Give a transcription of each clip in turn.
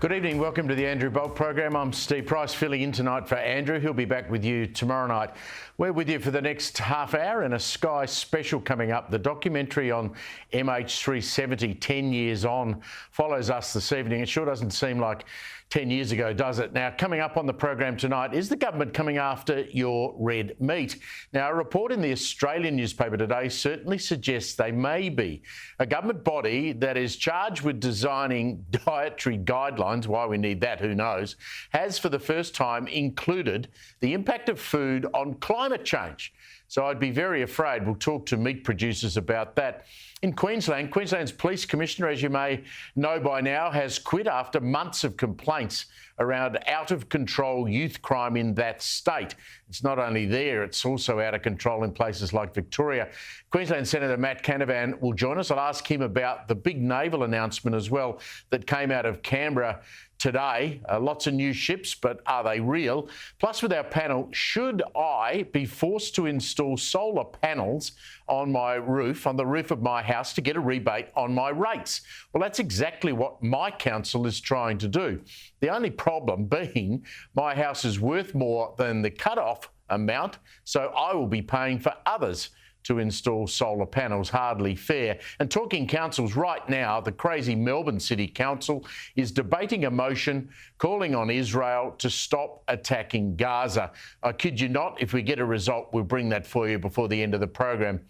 Good evening, welcome to the Andrew Bolt program. I'm Steve Price, filling in tonight for Andrew. He'll be back with you tomorrow night. We're with you for the next half hour and a Sky special coming up. The documentary on MH370, 10 years on, follows us this evening. It sure doesn't seem like 10 years ago, does it? Now, coming up on the program tonight, is the government coming after your red meat? Now, a report in the Australian newspaper today certainly suggests they may be. A government body that is charged with designing dietary guidelines, why we need that, who knows, has for the first time included the impact of food on climate change. So I'd be very afraid. We'll talk to meat producers about that. In Queensland, Queensland's Police Commissioner, as you may know by now, has quit after months of complaints around out-of-control youth crime in that state. It's not only there, it's also out of control in places like Victoria. Queensland Senator Matt Canavan will join us. I'll ask him about the big naval announcement as well that came out of Canberra today. Lots of new ships, but are they real? Plus, with our panel, should I be forced to install solar panels on my roof, on the roof of my house, to get a rebate on my rates? Well, that's exactly what my council is trying to do. The only problem being my house is worth more than the cut-off amount, so I will be paying for others to install solar panels. Hardly fair. And talking councils right now, the crazy Melbourne City Council is debating a motion calling on Israel to stop attacking Gaza. I kid you not, if we get a result, we'll bring that for you before the end of the program.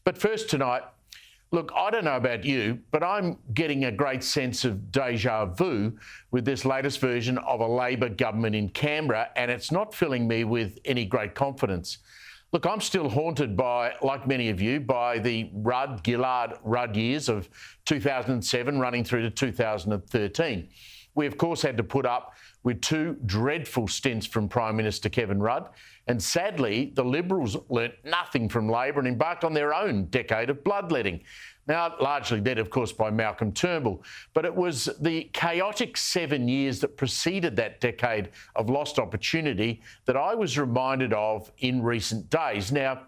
But first tonight, look, I don't know about you, but I'm getting a great sense of deja vu with this latest version of a Labor government in Canberra, and it's not filling me with any great confidence. Look, I'm still haunted by, like many of you, by the Gillard-Rudd years of 2007 running through to 2013. We, of course, had to put up with two dreadful stints from Prime Minister Kevin Rudd, and sadly, the Liberals learnt nothing from Labor and embarked on their own decade of bloodletting. Now, largely led, of course, by Malcolm Turnbull, but it was the chaotic 7 years that preceded that decade of lost opportunity that I was reminded of in recent days. Now,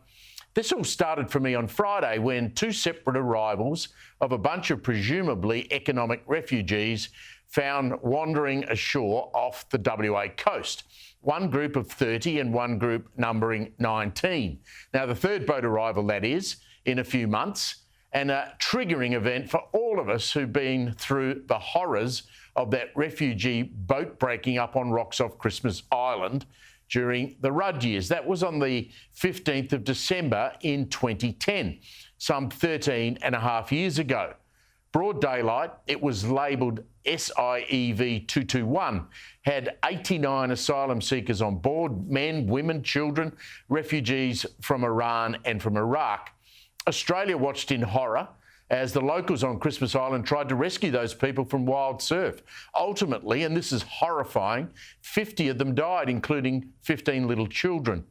this all started for me on Friday when two separate arrivals of a bunch of presumably economic refugees found wandering ashore off the WA coast. One group of 30 and one group numbering 19. Now, the third boat arrival, that is, in a few months, and a triggering event for all of us who've been through the horrors of that refugee boat breaking up on rocks off Christmas Island during the Rudd years. That was on the 15th of December in 2010, some 13 and a half years ago. Broad daylight, it was labelled SIEV 221, had 89 asylum seekers on board, men, women, children, refugees from Iran and from Iraq. Australia watched in horror as the locals on Christmas Island tried to rescue those people from wild surf. Ultimately, and this is horrifying, 50 of them died, including 15 little children.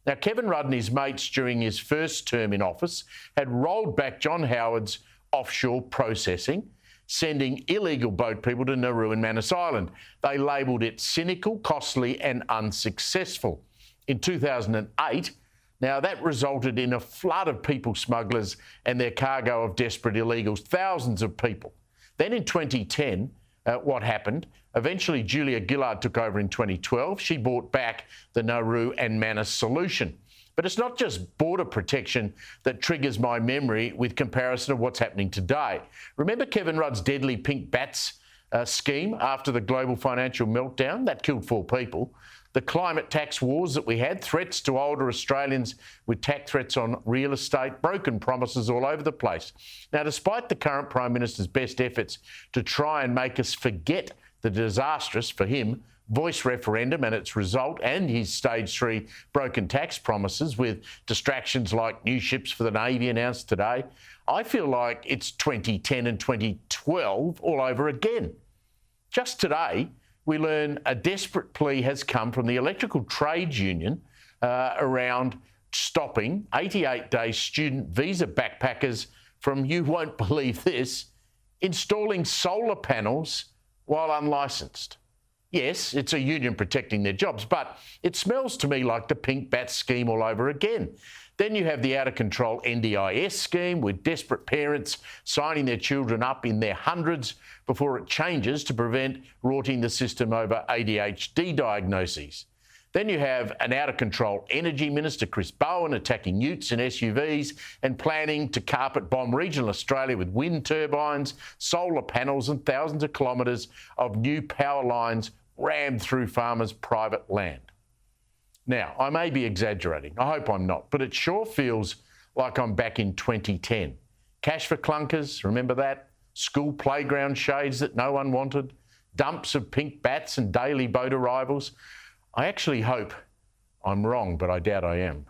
Now, Kevin Rudd and his mates during his first term in office had rolled back John Howard's offshore processing, sending illegal boat people to Nauru and Manus Island. They labelled it cynical, costly and unsuccessful. In 2008, now, that resulted in a flood of people smugglers and their cargo of desperate illegals, thousands of people. Then in 2010, what happened? Eventually, Julia Gillard took over in 2012. She brought back the Nauru and Manus solution. But it's not just border protection that triggers my memory with comparison of what's happening today. Remember Kevin Rudd's deadly pink bats scheme after the global financial meltdown? That killed 4 people. The climate tax wars that we had, threats to older Australians with tax threats on real estate, broken promises all over the place. Now, despite the current Prime Minister's best efforts to try and make us forget the disastrous, for him, voice referendum and its result and his stage 3 broken tax promises with distractions like new ships for the Navy announced today, I feel like it's 2010 and 2012 all over again. Just today, we learn a desperate plea has come from the Electrical Trades Union around stopping 88-day student visa backpackers from, you won't believe this, installing solar panels while unlicensed. Yes, it's a union protecting their jobs, but it smells to me like the pink bat scheme all over again. Then you have the out-of-control NDIS scheme with desperate parents signing their children up in their hundreds before it changes to prevent rorting the system over ADHD diagnoses. Then you have an out-of-control Energy Minister, Chris Bowen, attacking utes and SUVs and planning to carpet bomb regional Australia with wind turbines, solar panels and thousands of kilometres of new power lines rammed through farmers' private land. Now, I may be exaggerating, I hope I'm not, but it sure feels like I'm back in 2010. Cash for clunkers, remember that? School playground shades that no one wanted, dumps of pink bats and daily boat arrivals. I actually hope I'm wrong, but I doubt I am.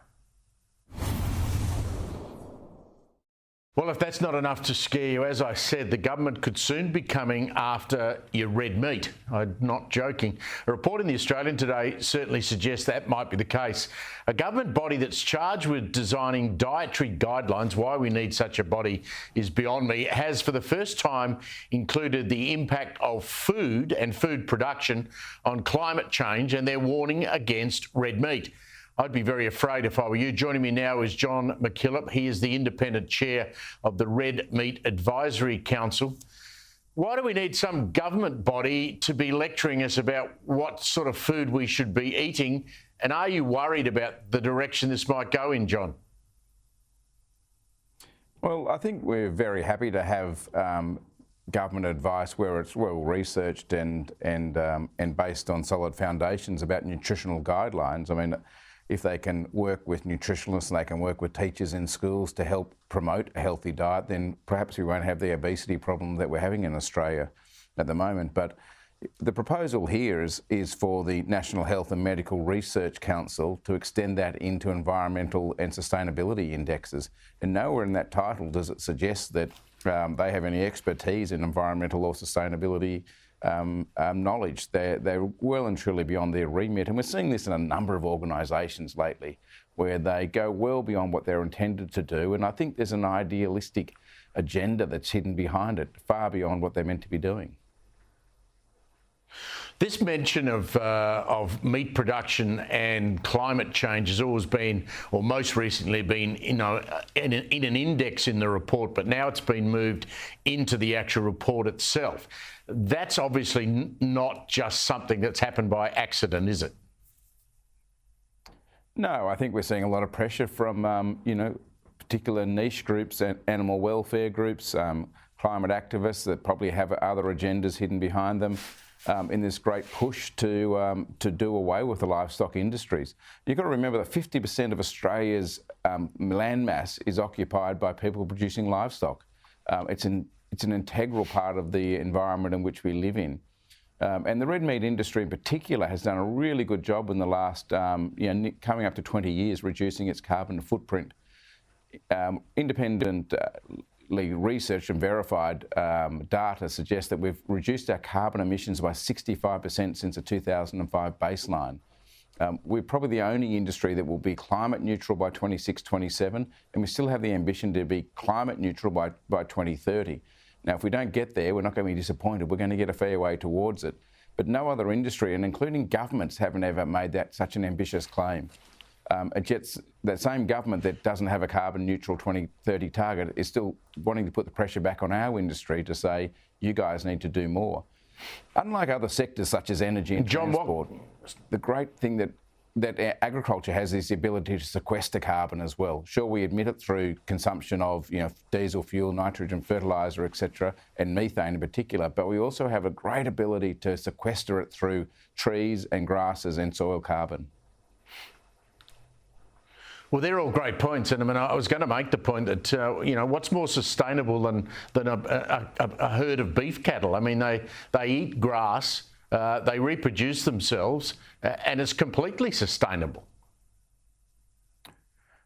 Well, if that's not enough to scare you, as I said, the government could soon be coming after your red meat. I'm not joking. A report in The Australian today certainly suggests that might be the case. A government body that's charged with designing dietary guidelines, why we need such a body is beyond me, has for the first time included the impact of food and food production on climate change and their warning against red meat. I'd be very afraid if I were you. Joining me now is John McKillop. He is the independent chair of the Red Meat Advisory Council. Why do we need some government body to be lecturing us about what sort of food we should be eating? And are you worried about the direction this might go in, John? Well, I think we're very happy to have government advice where it's well researched and based on solid foundations about nutritional guidelines. I mean, if they can work with nutritionists and they can work with teachers in schools to help promote a healthy diet, then perhaps we won't have the obesity problem that we're having in Australia at the moment. But the proposal here is for the National Health and Medical Research Council to extend that into environmental and sustainability indexes. And nowhere in that title does it suggest that they have any expertise in environmental or sustainability knowledge. They're well and truly beyond their remit. And we're seeing this in a number of organisations lately where they go well beyond what they're intended to do. And I think there's an idealistic agenda that's hidden behind it, far beyond what they're meant to be doing. This mention of meat production and climate change has always been, or most recently been, in an index in the report, but now it's been moved into the actual report itself. That's obviously not just something that's happened by accident, is it? No, I think we're seeing a lot of pressure from, particular niche groups and animal welfare groups, climate activists that probably have other agendas hidden behind them. In this great push to do away with the livestock industries. You've got to remember that 50% of Australia's land mass is occupied by people producing livestock. It's an integral part of the environment in which we live in. And the red meat industry in particular has done a really good job in the last, coming up to 20 years, reducing its carbon footprint. Independent researched and verified data suggests that we've reduced our carbon emissions by 65% since the 2005 baseline. We're probably the only industry that will be climate neutral by 26-27, and we still have the ambition to be climate neutral by 2030. Now, if we don't get there, we're not going to be disappointed. We're going to get a fair way towards it. But no other industry, and including governments, haven't ever made that such an ambitious claim. That same government that doesn't have a carbon neutral 2030 target is still wanting to put the pressure back on our industry to say, you guys need to do more. Unlike other sectors such as energy and transport, the great thing that agriculture has is the ability to sequester carbon as well. Sure, we emit it through consumption of diesel fuel, nitrogen fertiliser, etc., and methane in particular, but we also have a great ability to sequester it through trees and grasses and soil carbon. Well, they're all great points, and I was going to make the point that what's more sustainable than a herd of beef cattle? I mean, they eat grass, they reproduce themselves, and it's completely sustainable.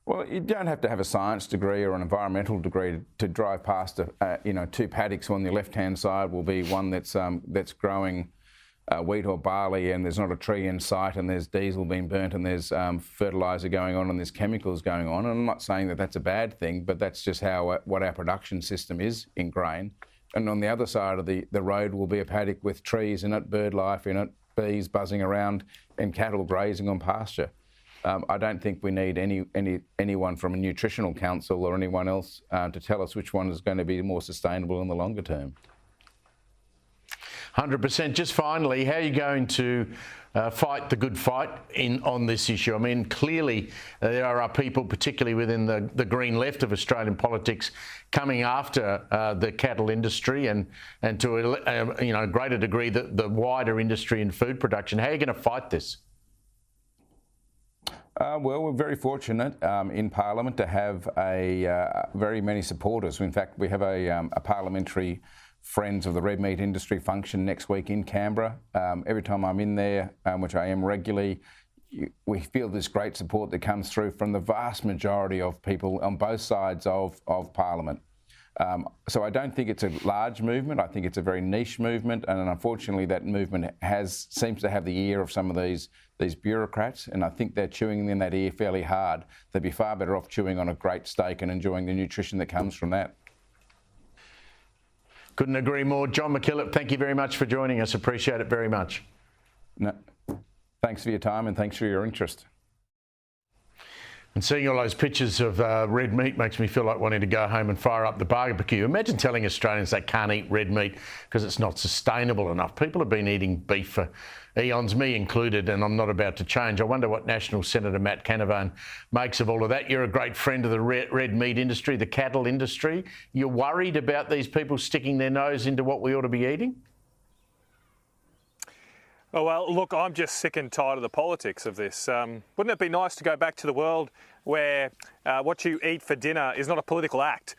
Well, you don't have to have a science degree or an environmental degree to drive past two paddocks. On the left-hand side will be one that's growing wheat or barley, and there's not a tree in sight, and there's diesel being burnt, and there's fertiliser going on, and there's chemicals going on. And I'm not saying that that's a bad thing, but that's just what our production system is in grain. And on the other side of the road will be a paddock with trees in it, bird life in it, bees buzzing around and cattle grazing on pasture. I don't think we need anyone from a nutritional council or anyone else to tell us which one is going to be more sustainable in the longer term. 100%. Just finally, how are you going to fight the good fight on this issue? I mean, clearly there are people, particularly within the green left of Australian politics, coming after the cattle industry and to a greater degree the wider industry in food production. How are you going to fight this? Well, we're very fortunate in Parliament to have very many supporters. In fact, we have a parliamentary Friends of the Red Meat Industry function next week in Canberra. Every time I'm in there, which I am regularly, we feel this great support that comes through from the vast majority of people on both sides of Parliament. So I don't think it's a large movement. I think it's a very niche movement, and unfortunately that movement seems to have the ear of some of these bureaucrats, and I think they're chewing in that ear fairly hard. They'd be far better off chewing on a great steak and enjoying the nutrition that comes from that. Couldn't agree more. John McKillop, thank you very much for joining us. Appreciate it very much. No, thanks for your time and thanks for your interest. And seeing all those pictures of red meat makes me feel like wanting to go home and fire up the barbecue. Imagine telling Australians they can't eat red meat because it's not sustainable enough. People have been eating beef for eons, me included, and I'm not about to change. I wonder what National Senator Matt Canavan makes of all of that. You're a great friend of the red meat industry, the cattle industry. You're worried about these people sticking their nose into what we ought to be eating? Oh, well, look, I'm just sick and tired of the politics of this. Wouldn't it be nice to go back to the world where what you eat for dinner is not a political act,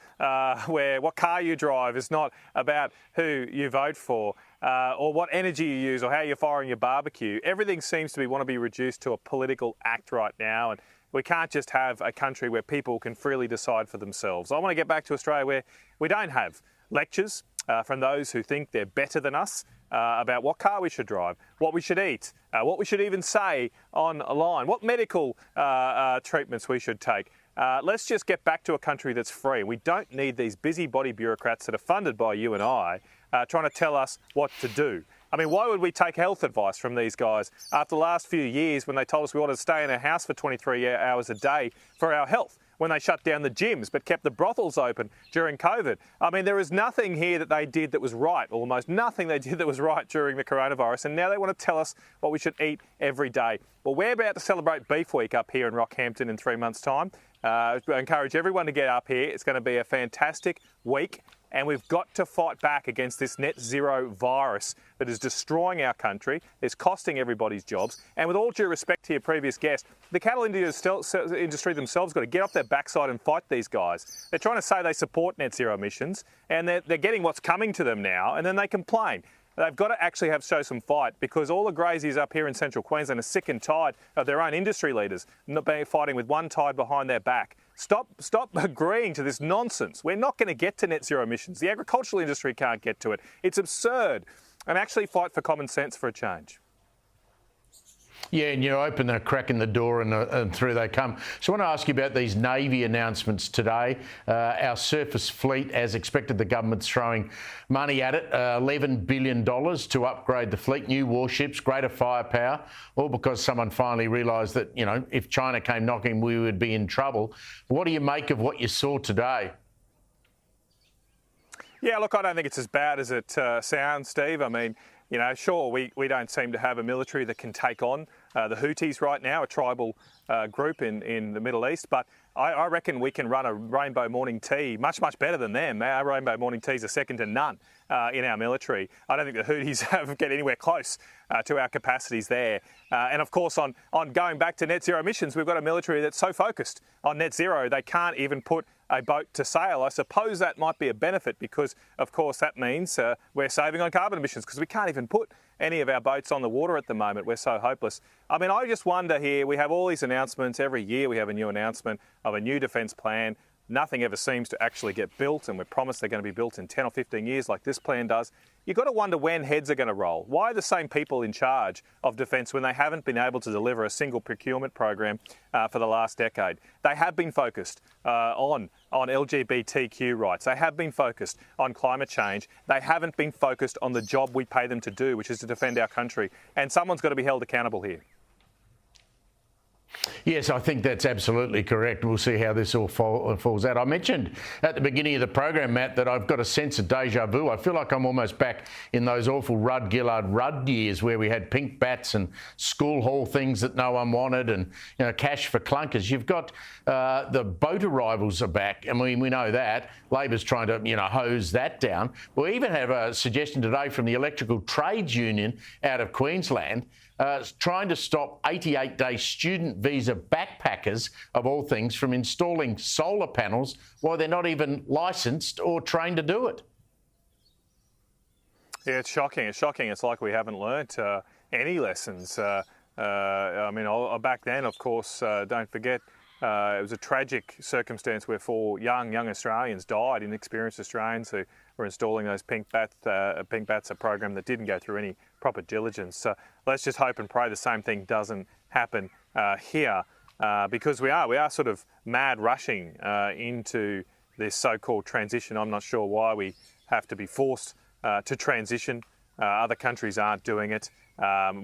where what car you drive is not about who you vote for, or what energy you use or how you're firing your barbecue. Everything seems to want to be reduced to a political act right now, and we can't just have a country where people can freely decide for themselves. I want to get back to Australia where we don't have lectures from those who think they're better than us about what car we should drive, what we should eat, what we should even say online, what medical treatments we should take. Let's just get back to a country that's free. We don't need these busybody bureaucrats that are funded by you and I trying to tell us what to do. I mean, why would we take health advice from these guys after the last few years when they told us we wanted to stay in our house for 23 hours a day for our health? When they shut down the gyms but kept the brothels open during COVID. I mean, there is nothing here that they did that was right, almost nothing they did that was right during the coronavirus, and now they want to tell us what we should eat every day. Well, we're about to celebrate Beef Week up here in Rockhampton in 3 months' time. I encourage everyone to get up here. It's going to be a fantastic week. And we've got to fight back against this net zero virus that is destroying our country, is costing everybody's jobs. And with all due respect to your previous guest, the cattle industry themselves got to get off their backside and fight these guys. They're trying to say they support net zero emissions, and they're getting what's coming to them now, and then they complain. They've got to actually show some fight, because all the graziers up here in central Queensland are sick and tired of their own industry leaders not fighting with one tied behind their back. Stop agreeing to this nonsense. We're not going to get to net zero emissions. The agricultural industry can't get to it. It's absurd. And actually fight for common sense for a change. Yeah, and you open a crack in the door and through they come. So I want to ask you about these Navy announcements today. Our surface fleet, as expected, the government's throwing money at it, $11 billion to upgrade the fleet, new warships, greater firepower, all because someone finally realised that, you know, if China came knocking, we would be in trouble. What do you make of what you saw today? Yeah, look, I don't think it's as bad as it sounds, Steve. I mean, you know, sure, we don't seem to have a military that can take on the Houthis right now, a tribal group in the Middle East, but I reckon we can run a rainbow morning tea much better than them. Our rainbow morning teas are second to none in our military. I don't think the Houthis get anywhere close to our capacities there. And of course, on going back to net zero emissions, we've got a military that's so focused on net zero, they can't even put a boat to sail. I suppose that might be a benefit because, of course, that means we're saving on carbon emissions because we can't even put any of our boats on the water at the moment. We're so hopeless. I mean, I just wonder here, we have all these announcements. Every year we have a new announcement of a new defence plan. nothing ever seems to actually get built, and we're promised they're going to be built in 10 or 15 years like this plan does, you've got to wonder when heads are going to roll. Why are the same people in charge of defence when they haven't been able to deliver a single procurement program for the last decade? They have been focused on LGBTQ rights. They have been focused on climate change. They haven't been focused on the job we pay them to do, which is to defend our country. And someone's got to be held accountable here. Yes, I think that's absolutely correct. We'll see how this all falls out. I mentioned at the beginning of the program, Matt, that I've got a sense of deja vu. I feel like I'm almost back in those awful Rudd-Gillard-Rudd years where we had pink bats and school hall things that no one wanted and cash for clunkers. You've got the boat arrivals are back, and we know that. Labor's trying to hose that down. We even have a suggestion today from the Electrical Trades Union out of Queensland trying to stop 88-day student visa backpackers, of all things, from installing solar panels while they're not even licensed or trained to do it. Yeah, it's shocking. It's shocking. It's like we haven't learnt any lessons. Back then, of course, don't forget, it was a tragic circumstance where 4 young Australians died, inexperienced Australians who were installing those pink bats, a program that didn't go through any proper diligence. So let's just hope and pray the same thing doesn't happen here, because we are sort of mad rushing into this so-called transition. I'm not sure why we have to be forced to transition. Other countries aren't doing it.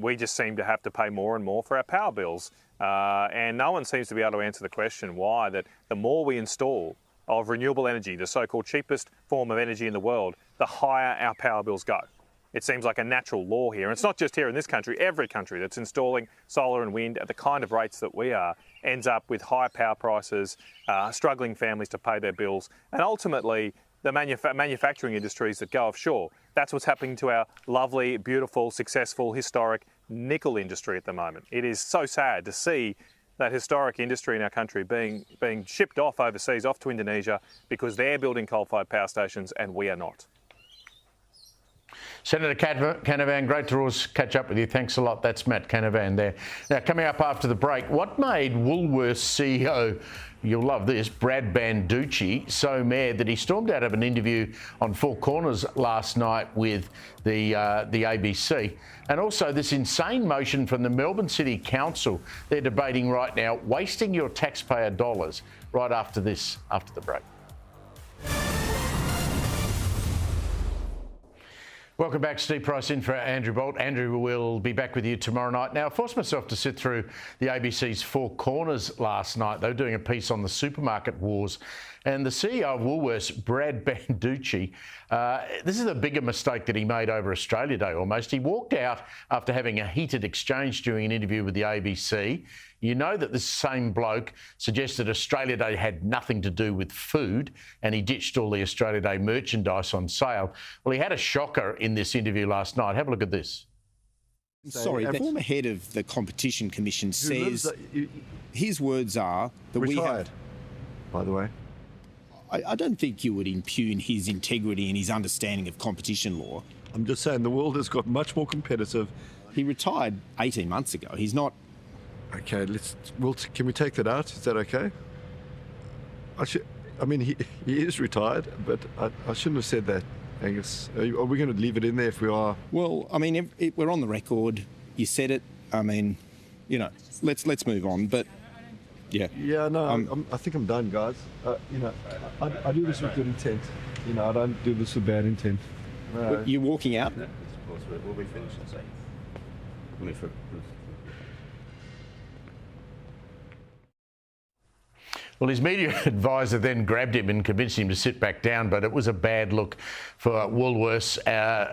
We just seem to have to pay more and more for our power bills. And no one seems to be able to answer the question why that the more we install of renewable energy, the so-called cheapest form of energy in the world, the higher our power bills go. It seems like a natural law here. And it's not just here in this country. Every country that's installing solar and wind at the kind of rates that we are ends up with high power prices, struggling families to pay their bills, and ultimately the manufacturing industries that go offshore. That's what's happening to our lovely, beautiful, successful, historic nickel industry at the moment. It is so sad to see that historic industry in our country being shipped off overseas, off to Indonesia, because they're building coal-fired power stations and we are not. Senator Canavan, great to always catch up with you. Thanks a lot. That's Matt Canavan there. Now, coming up after the break, what made Woolworths CEO, you'll love this, Brad Banducci, so mad that he stormed out of an interview on Four Corners last night with the ABC. And also this insane motion from the Melbourne City Council. They're debating right now, wasting your taxpayer dollars, right after this, after the break. Welcome back. Steve Price in for Andrew Bolt. Andrew will be back with you tomorrow night. Now, I forced myself to sit through the ABC's Four Corners last night. They were doing a piece on the supermarket wars. And the CEO of Woolworths, Brad Banducci, this is a bigger mistake that he made over Australia Day almost. He walked out after having a heated exchange during an interview with the ABC. You know that this same bloke suggested Australia Day had nothing to do with food, and he ditched all the Australia Day merchandise on sale. Well, he had a shocker in this interview last night. Have a look at this. Sorry, the former head of the Competition Commission says his words are that retired, we have... by the way. I don't think you would impugn his integrity and his understanding of competition law. I'm just saying the world has got much more competitive. He retired 18 months ago. He's not... Okay, can we take that out? Is that okay? He is retired, but I shouldn't have said that, Angus. Are we going to leave it in there if we are? Well, we're on the record. You said it. Let's move on. But yeah. Yeah, no, I think I'm done, guys. I do this with good intent. I don't do this with bad intent. No. You're walking out? No, of course, we'll be finished in a second. Well, his media advisor then grabbed him and convinced him to sit back down, but it was a bad look for Woolworths,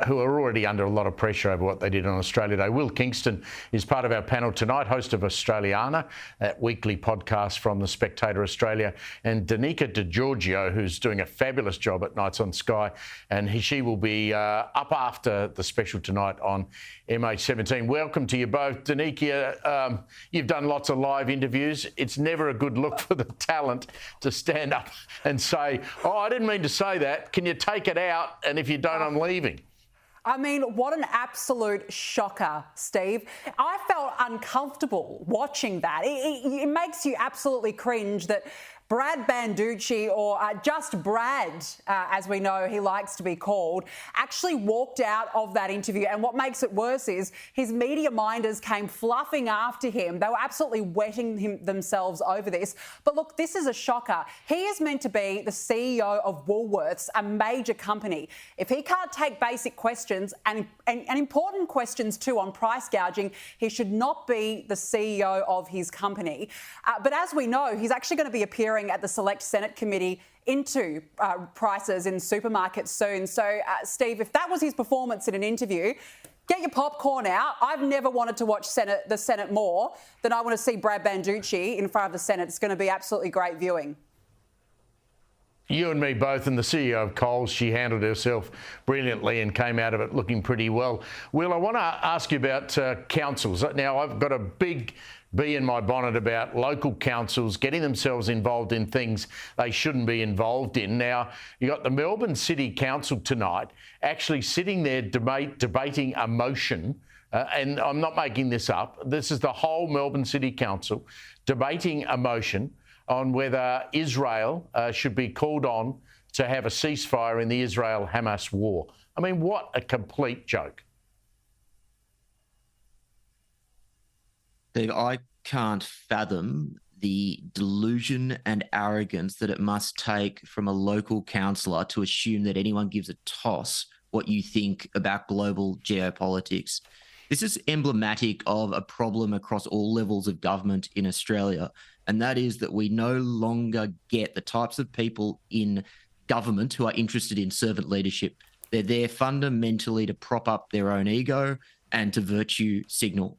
who are already under a lot of pressure over what they did on Australia Day. Will Kingston is part of our panel tonight, host of Australiana, that weekly podcast from The Spectator Australia, and Danica DiGiorgio, who's doing a fabulous job at Nights on Sky, and she will be up after the special tonight on MH17. Welcome to you both. Danica, you've done lots of live interviews. It's never a good look for the talent to stand up and say, oh, I didn't mean to say that. Can you take it out? And if you don't, I'm leaving. I mean, what an absolute shocker, Steve. I felt uncomfortable watching that. It makes you absolutely cringe that Brad Banducci, or just Brad, as we know he likes to be called, actually walked out of that interview. And what makes it worse is his media minders came fluffing after him. They were absolutely wetting themselves over this. But look, this is a shocker. He is meant to be the CEO of Woolworths, a major company. If he can't take basic questions and important questions too on price gouging, he should not be the CEO of his company. But as we know, he's actually going to be appearing at the Select Senate Committee into prices in supermarkets soon. So, Steve, if that was his performance in an interview, get your popcorn out. I've never wanted to watch the Senate more than I want to see Brad Banducci in front of the Senate. It's going to be absolutely great viewing. You and me both, and the CEO of Coles, she handled herself brilliantly and came out of it looking pretty well. Will, I want to ask you about councils. Now, I've got a big bee in my bonnet about local councils getting themselves involved in things they shouldn't be involved in. Now, you got the Melbourne City Council tonight actually sitting there debating a motion, and I'm not making this up. This is the whole Melbourne City Council debating a motion on whether Israel should be called on to have a ceasefire in the Israel-Hamas war. I mean, what a complete joke. Dave, I can't fathom the delusion and arrogance that it must take from a local councillor to assume that anyone gives a toss what you think about global geopolitics. This is emblematic of a problem across all levels of government in Australia, and that is that we no longer get the types of people in government who are interested in servant leadership. They're there fundamentally to prop up their own ego and to virtue signal.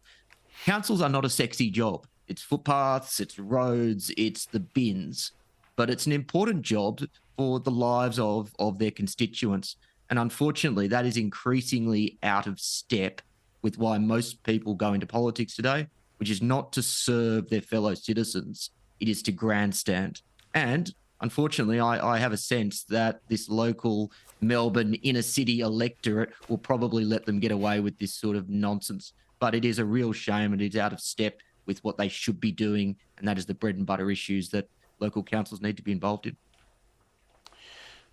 Councils are not a sexy job. It's footpaths, it's roads, it's the bins. But it's an important job for the lives of their constituents. And unfortunately, that is increasingly out of step with why most people go into politics today, which is not to serve their fellow citizens. It is to grandstand. And unfortunately, I have a sense that this local Melbourne inner city electorate will probably let them get away with this sort of nonsense. But it is a real shame, and it's out of step with what they should be doing, and that is the bread and butter issues that local councils need to be involved in.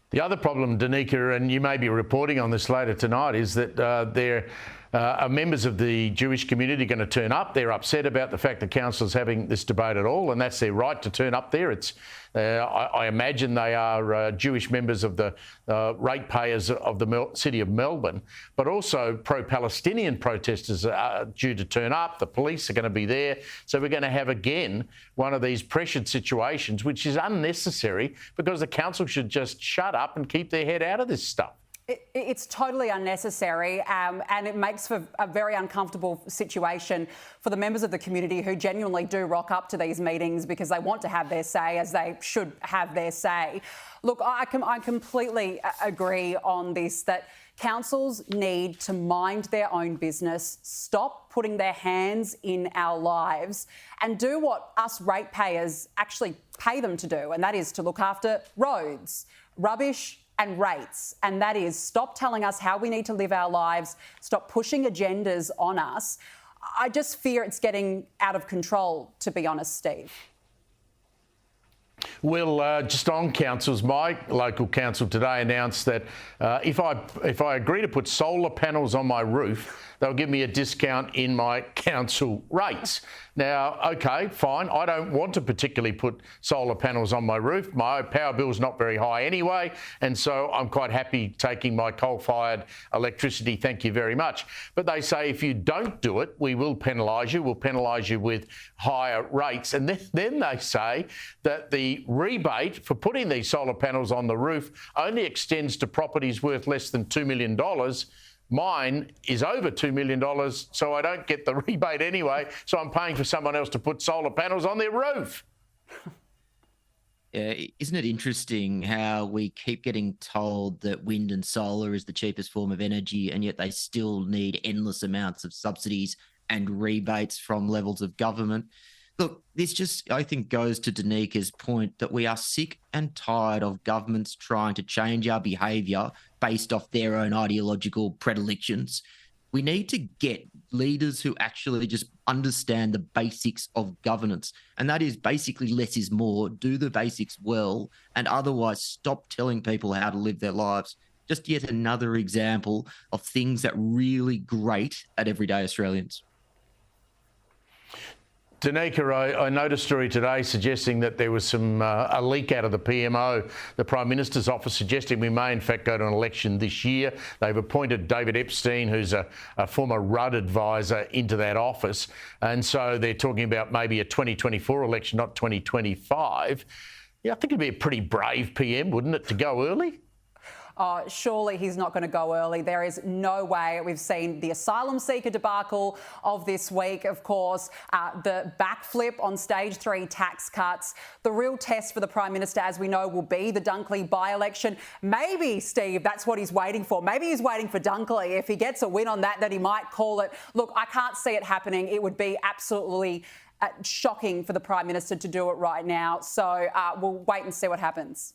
The other problem, Danica, and you may be reporting on this later tonight, is that there are members of the Jewish community going to turn up. They're upset about the fact that council's having this debate at all, and that's their right to turn up there. It's I imagine they are Jewish members of the ratepayers of the city of Melbourne, but also pro-Palestinian protesters are due to turn up. The police are going to be there. So we're going to have, again, one of these pressured situations, which is unnecessary because the council should just shut up and keep their head out of this stuff. It's totally unnecessary, and it makes for a very uncomfortable situation for the members of the community who genuinely do rock up to these meetings because they want to have their say, as they should have their say. Look, I completely agree on this, that councils need to mind their own business, stop putting their hands in our lives, and do what us ratepayers actually pay them to do, and that is to look after roads, rubbish, and rates, and that is stop telling us how we need to live our lives, stop pushing agendas on us. I just fear it's getting out of control, to be honest, Steve. Well, just on councils, my local council today announced that if I agree to put solar panels on my roof, they'll give me a discount in my council rates. Now, OK, fine. I don't want to particularly put solar panels on my roof. My power bill's not very high anyway, and so I'm quite happy taking my coal-fired electricity. Thank you very much. But they say if you don't do it, we will penalise you. We'll penalise you with higher rates. And then they say that the rebate for putting these solar panels on the roof only extends to properties worth less than $2 million. Mine is over $2 million, so I don't get the rebate anyway, so I'm paying for someone else to put solar panels on their roof. Yeah, isn't it interesting how we keep getting told that wind and solar is the cheapest form of energy, and yet they still need endless amounts of subsidies and rebates from levels of government? Look, this just, I think, goes to Danica's point that we are sick and tired of governments trying to change our behaviour based off their own ideological predilections. We need to get leaders who actually just understand the basics of governance. And that is basically less is more, do the basics well, and otherwise stop telling people how to live their lives. Just yet another example of things that really grate at everyday Australians. Danica, I noticed a story today suggesting that there was a leak out of the PMO, the Prime Minister's office, suggesting we may in fact go to an election this year. They've appointed David Epstein, who's a former Rudd advisor, into that office. And so they're talking about maybe a 2024 election, not 2025. Yeah, I think it'd be a pretty brave PM, wouldn't it, to go early? Surely he's not going to go early. There is no way. We've seen the asylum seeker debacle of this week, of course, the backflip on stage 3 tax cuts. The real test for the Prime Minister, as we know, will be the Dunkley by-election. Maybe, Steve, that's what he's waiting for. Maybe he's waiting for Dunkley. If he gets a win on that, then he might call it. Look, I can't see it happening. It would be absolutely shocking for the Prime Minister to do it right now. So we'll wait and see what happens.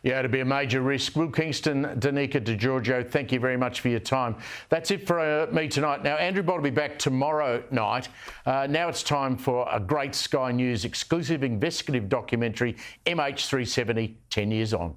Yeah, it'd be a major risk. Will Kingston, Danica Di Giorgio, thank you very much for your time. That's it for me tonight. Now, Andrew Bott will be back tomorrow night. Now it's time for a great Sky News exclusive investigative documentary, MH370, 10 Years On.